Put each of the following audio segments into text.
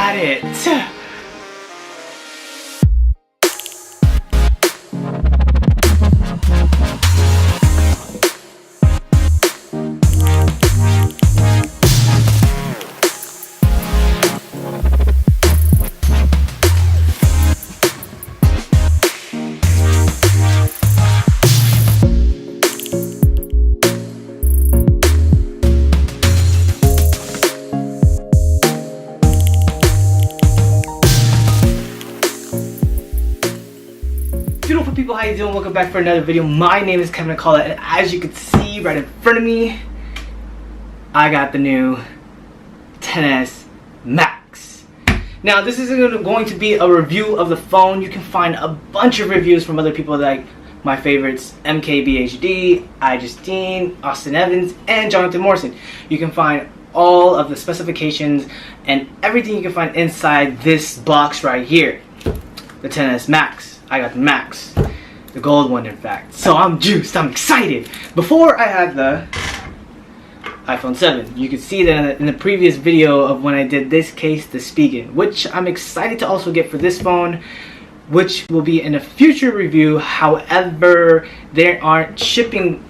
at it. Beautiful people, how you doing? Welcome back for another video. My name is Kevin Eill, and as you can see right in front of me, I got the new XS Max. Now this isn't going to be a review of the phone. You can find a bunch of reviews from other people like my favorites, MKBHD, iJustine, Austin Evans, and Jonathan Morrison. You can find all of the specifications and everything you can find inside this box right here. The XS Max. I got the Max, the gold one in fact. So I'm juiced, I'm excited. Before I had the iPhone 7, you could see that in the previous video of when I did this case, the Spigen, which I'm excited to also get for this phone, which will be in a future review. However, there aren't shipping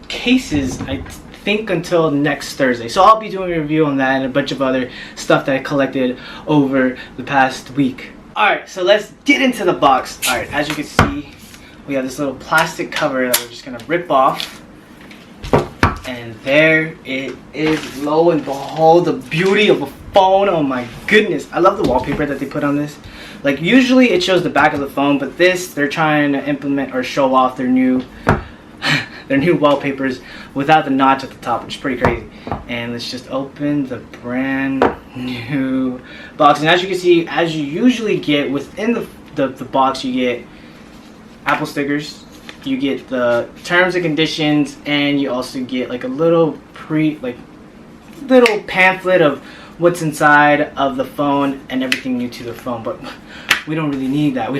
cases, I think, until next Thursday. So I'll be doing a review on that and a bunch of other stuff that I collected over the past week. Alright, so let's get into the box. Alright, as you can see, we have this little plastic cover that we're just going to rip off. And there it is, lo and behold, the beauty of a phone. Oh my goodness. I love the wallpaper that they put on this. Like, usually it shows the back of the phone, but this, they're trying to implement or show off their new wallpapers without the notch at the top, which is pretty crazy. And let's just open the brand new box. And as you can see, as you usually get within the box, you get Apple stickers, you get the terms and conditions, and you also get like a little little pamphlet of what's inside of the phone and everything new to the phone. But we don't really need that.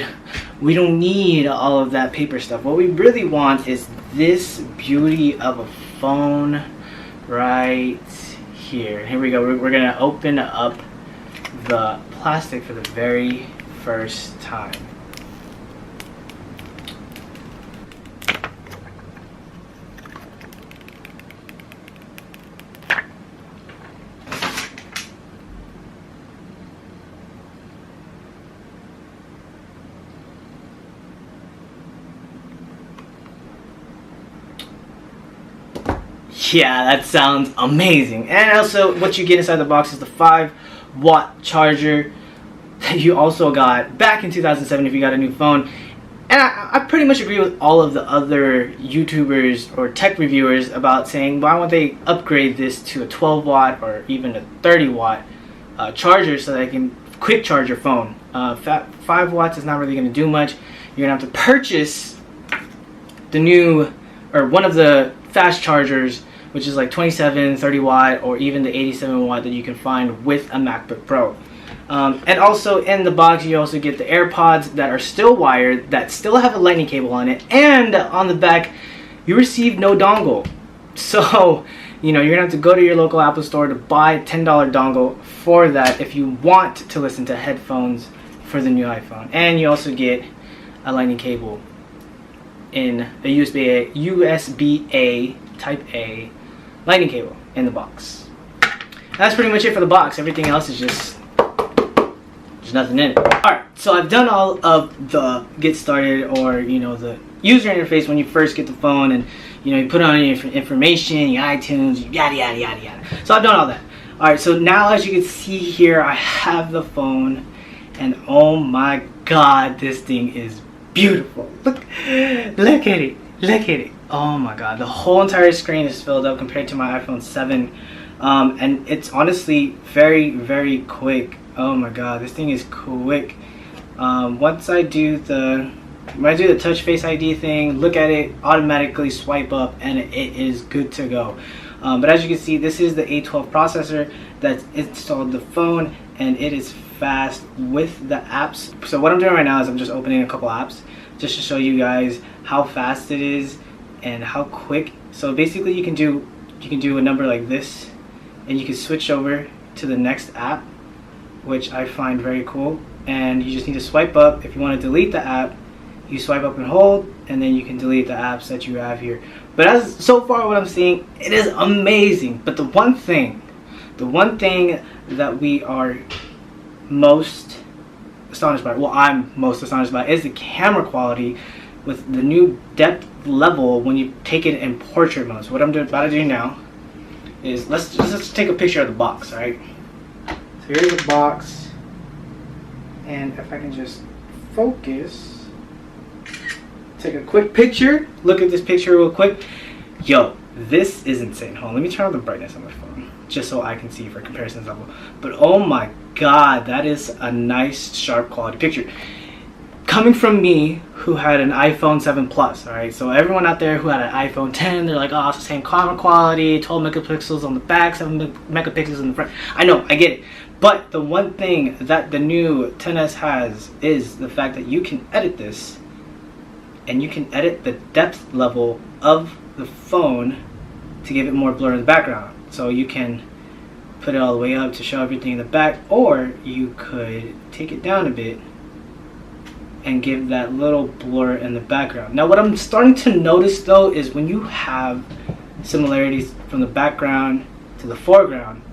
We don't need all of that paper stuff. What we really want is this beauty of a phone right here. Here we go. We're gonna open up the plastic for the very first time. Yeah, that sounds amazing. And also, what you get inside the box is the 5-watt charger that you also got back in 2007 if you got a new phone. And I pretty much agree with all of the other YouTubers or tech reviewers about saying, why won't they upgrade this to a 12-watt or even a 30-watt charger so that they can quick charge your phone. 5 watts is not really going to do much. You're going to have to purchase the new, or one of the fast chargers, which is like 27, 30 watt, or even the 87 watt that you can find with a MacBook Pro. And also in the box you also get the AirPods that are still wired, that still have a lightning cable on it, and on the back you receive no dongle. So, you know, you're gonna have to go to your local Apple store to buy a $10 dongle for that if you want to listen to headphones for the new iPhone. And you also get a lightning cable in a USB-A Type A lightning cable in the box. That's pretty much it for the box. Everything else is just, there's nothing in it. Alright, so I've done all of the get started, or you know, the user interface when you first get the phone, and you know, you put on your information, your iTunes, yada yada yada yada. So I've done all that. Alright, so now as you can see here, I have the phone, and oh my god, this thing is beautiful. Look at it. Look at it. Oh my god, the whole entire screen is filled up compared to my iPhone 7. And it's honestly very, very quick. Oh my god, this thing is quick. Once I do the touch face ID thing, look at it, automatically swipe up, and it is good to go. But as you can see, this is the A12 processor that's installed the phone, and it is fast with the apps. So what I'm doing right now is I'm just opening a couple apps just to show you guys how fast it is and how quick. So basically you can do a number like this, and you can switch over to the next app which I find very cool. And you just need to swipe up. If you want to delete the app, you swipe up and hold, and then you can delete the apps that you have here. But as so far what I'm seeing, it is amazing. But the one thing that we are most astonished by, well, I'm most astonished by, is the camera quality with the new depth level when you take it in portrait mode. So what I'm about to do now is let's take a picture of the box. All right, so here's the box, and if I can just focus, take a quick picture. Look at this picture real quick. Yo, this is insane. Hold on, let me turn on the brightness on my phone just so I can see for comparisons level. But oh my god, that is a nice sharp quality picture coming from me who had an iPhone 7 Plus. All right, so everyone out there who had an iPhone 10, they're like, oh, it's the same camera quality, 12 megapixels on the back, 7 megapixels in the front. I know, I get it. But the one thing that the new XS has is the fact that you can edit this, and you can edit the depth level of the phone to give it more blur in the background. So you can put it all the way up to show everything in the back, or you could take it down a bit and give that little blur in the background. Now what I'm starting to notice though is when you have similarities from the background to the foreground,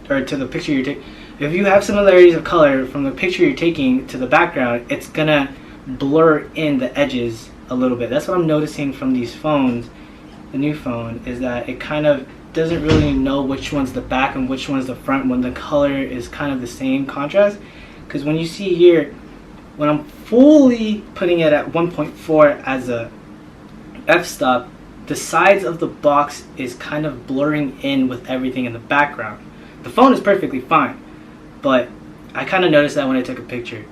or to the picture you're taking, if you have similarities of color from the picture you're taking to the background, it's gonna blur in the edges a little bit. That's what I'm noticing from these phones. The new phone is that it kind of doesn't really know which one's the back and which one's the front when the color is kind of the same contrast. Because when you see here, when I'm fully putting it at 1.4 as a f-stop, the sides of the box is kind of blurring in with everything in the background. The phone is perfectly fine, but I kind of noticed that when I took a picture,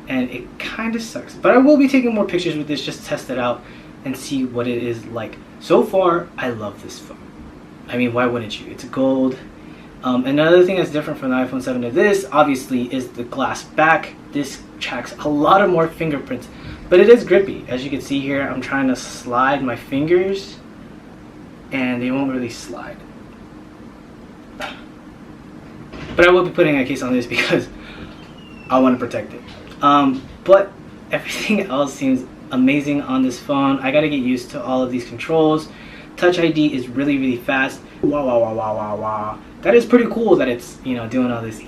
and it kind of sucks. But I will be taking more pictures with this just to test it out and see what it is like. So far, I love this phone. I mean, why wouldn't you? It's gold. Another thing that's different from the iPhone 7 to this, obviously, is the glass back. This tracks a lot of more fingerprints, but it is grippy. As you can see here, I'm trying to slide my fingers, and they won't really slide. But I will be putting a case on this because I want to protect it. But everything else seems amazing on this phone. I gotta get used to all of these controls. Touch ID is really, really fast. Wow, wow, wow, wow, wow, wow. That is pretty cool that it's, you know, doing all this.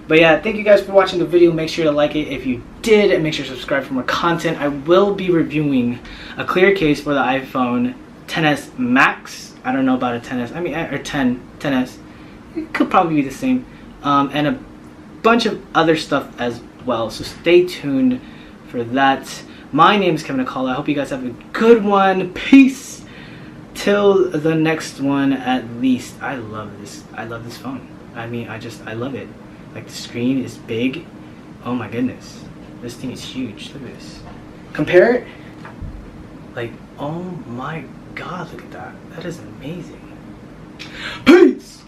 But yeah, thank you guys for watching the video. Make sure to like it if you did, and make sure to subscribe for more content. I will be reviewing a clear case for the iPhone XS Max. I don't know about a XS, I mean, or 10s. It could probably be the same. And a bunch of other stuff as well. So stay tuned for that. My name is Kevin Eill. I hope you guys have a good one. Peace. Till the next one, at least. I love this phone. I mean, I love it. Like, the screen is big. Oh my goodness, this thing is huge. Look at this. Compare it. Like, oh my god, look at that. That is amazing. Peace.